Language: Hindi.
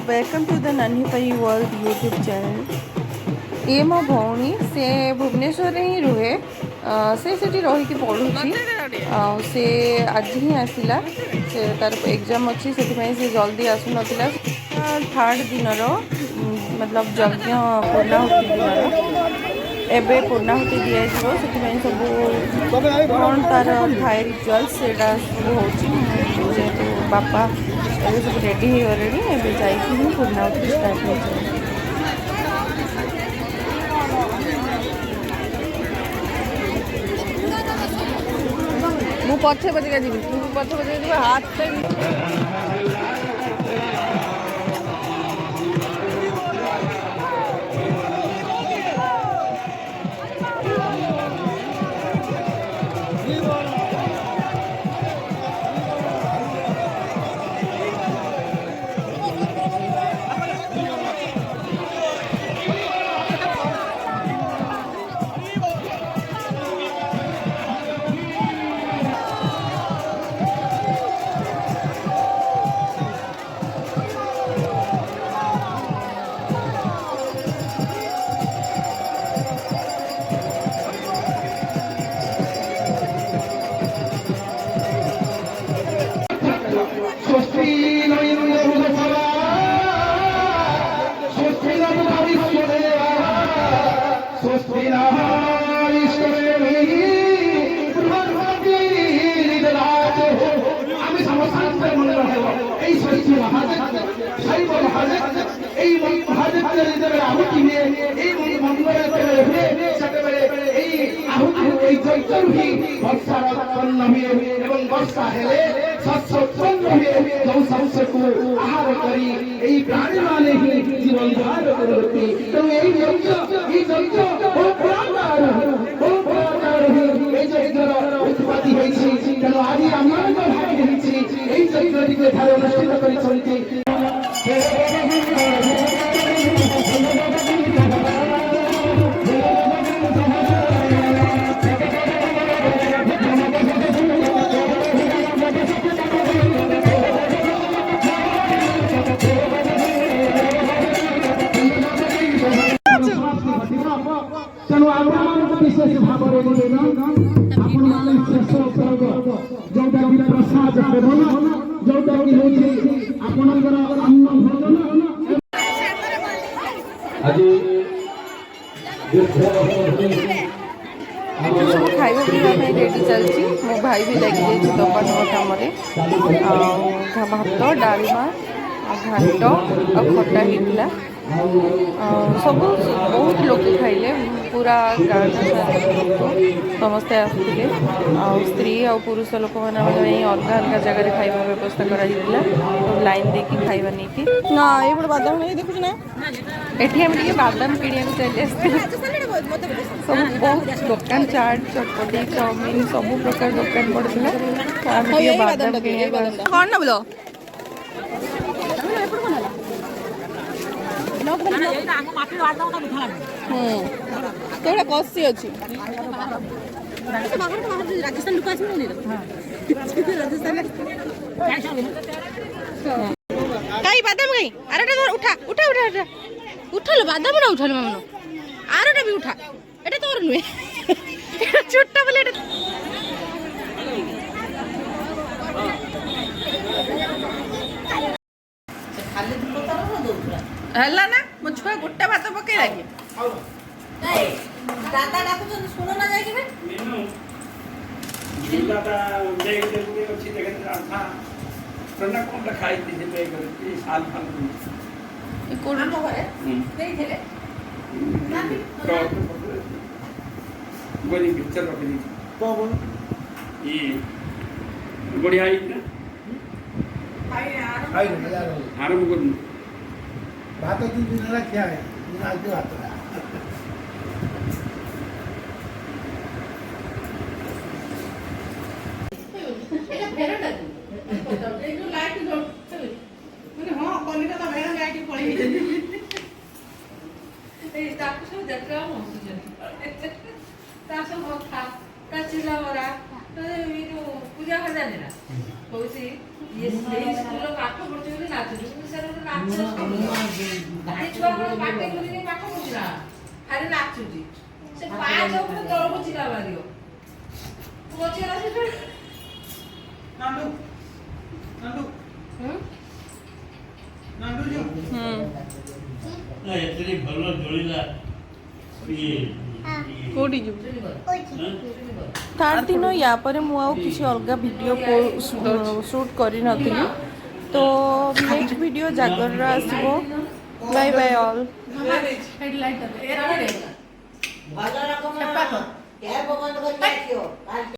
वेलकम टू द नन्ही परी वर्ल्ड यूट्यूब चैनल। ये मो भौणी से भुवनेश्वर ही रुहे, से रही पढ़ुची। से आज ही आसला, से तार एग्जाम अच्छी से जल्दी आसु नथिला। थर्ड दिन मतलब यज्ञ पूर्णाहुति दिन एबे पूर्णाहुति दिया सब कौन तार थाए रिचुअल से सब हो बापा ये सब रेडी हो गले एवं जाइए पूर्णाहुति स्टार्ट हो मु पछे बजे जी पछे बजे हाथ वर्षा हेले शस्य उत्पन्न हुए जो शस्य को आहार करी एई प्राणी माने ही जीवन धार करती तो एई यज्ञ ओ प्राकार ही एई यज्ञर उत्पत्ति होईछि तेनो आदि आमान भाग होईछि एई यज्ञ के धार अनुष्ठित करि चलती तेणु आप विशेष भाव जोटा कि प्रसाद सेवन जोटा कि आपणकर अन्न भोजन खाଇବା ପିଇବା ପାଇଁ ରେଡ଼ି ଚାଲିଛି। ମୋ ଭାଇ ବି ଲାଗିଯାଇଛି ଦୋକାନ କାମରେ। ଭାତ ଡାଲମା ଘାଣ୍ଟ ଆଉ ଖଟା ହେଇଥିଲା। ସବୁ ବହୁତ ଲୋକ ଖାଇଲେ, ପୁରା ଗାଁ ସମସ୍ତେ ଆସୁଥିଲେ। ଆଉ ସ୍ତ୍ରୀ ଆଉ ପୁରୁଷ ଲୋକମାନଙ୍କ ପାଇଁ ଅଲଗା ଅଲଗା ଜାଗାରେ ଖାଇବା ବ୍ୟବସ୍ଥା କରାଯାଇଥିଲା। ଲାଇନ୍ ଦେଇକି ଖାଇବା ନେଇକି ନା ଏଇପଟେ ବାଦାମ ନେଇ ଦେଖୁଛୁ ନା ଏଠି ଆମେ ଟିକେ ବାଦାମ କିଣିବାକୁ ଚାଲି ଆସିଥିଲୁ। ସବୁ ବହୁତ ଦୋକାନ ଚାଟ୍ ଚଟପଟି ଚାଉମିନ ସବୁ ପ୍ରକାର ଦୋକାନ ପଡ଼ିଥିଲା। ଆମେ ଟିକେ ବାଦାମ କିଣିବାକୁ କ'ଣ ନେବ କଷି ଅଛି କାଇ ବାଦାମ କାଇ ଆରଟା ଉଠା ଉଠା ଉଠା ଉଠା ଉଠାଲ ବାଦାମ ନା ଉଠାଲ ମାମନ ଆରଟା ବି ଉଠା ଏଟା ତୋର ନୁହେଁ ଏଟା ଛୋଟ ବୋଲେ ଏଟା ହେଲା ନା ମୋ ଛୁଆ ଗୋଟେ ଭାତ ପକେଇ ଲାଗି ଦାଦା ଡାକୁଛନ୍ତି ଶୁଣ ନା ଯାଇକି दादा देख देख अच्छी जगह था प्रना कौन खाई थी जे पे करती साल फाल ए कोन हम घरे देई थेले नानी गोली पिक्चर रख दी तो ये बढ़िया है ना भाई आराम कर बात तो दिन ना क्या है आज बात है पूजा हजार पूजा ଛୁଆ କଣ ପାଟି କରିକି ପାଠ ପଢୁଛି ନା ଖାଲି ନାଚୁଛି ସେ ପାଁଚ ଉପରେ ତଳକୁ ଚିଲା ମାରିବ ପଚିଲା ସେ ନାଣ୍ଡୁ ନାଣ୍ଡୁ ହୁଁ ନାଣ୍ଡୁ ଯୋ ନା ଏତେ ଭଲ ଜଳିଲା ଇଏ କୋଉଠି ଯିବୁ ଥାର୍ड दिन या पर मु आउ किसी अलग वीडियो शूट करी नथिली तो नेक्स्ट वीडियो जागर आसीबो बाय बाय ऑल हेडलाइट एरते ଭଲ ରକମ କ୍ୟାବ ବନ୍ଦ କରି ଆସିବ